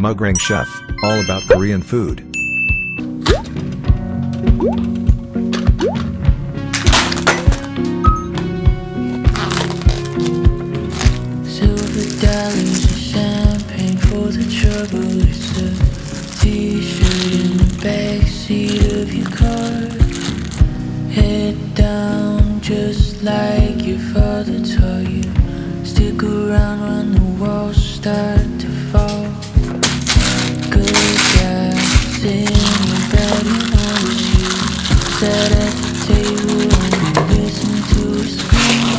Mugrang Chef, all about Korean food. Silver dollars and champagne for the trouble. It's a t-shirt in the backseat of your car. Head down just like your father taught you. Stick around when the walls start to fall. Good guys in your bed, you know it's you. Sat at the table and you listen to a scream.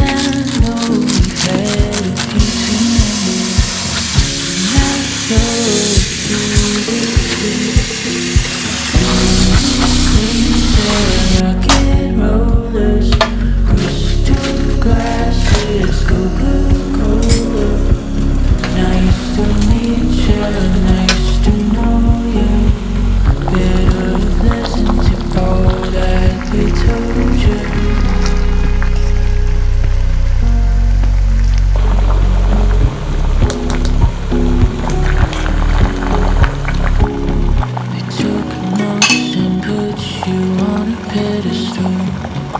And I know we've had a few too many. Not yours to the rock and rollers, crystal glasses, Coca-Cola. Nice to meet you, nice to know you. Better listen to all that they told you. They took notes and put you on a pedestal.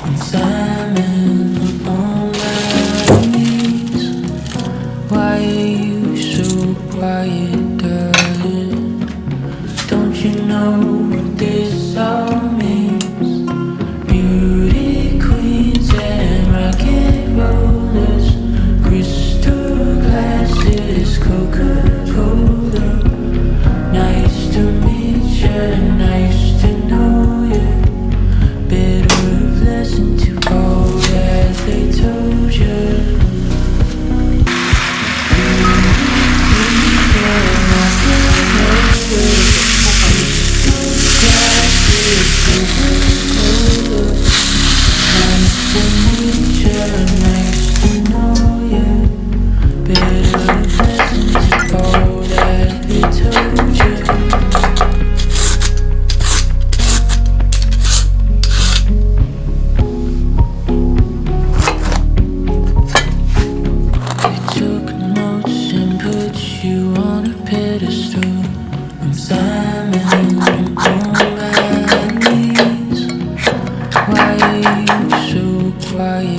And Simon on my knees. Why are you so quiet, darling? Don't you know what this all means? Beauty queens and rock and rollers, crystal glasses, Coca-Cola. Nice to meet you, nice to know you. Better have listened to all that they told you. Quiet.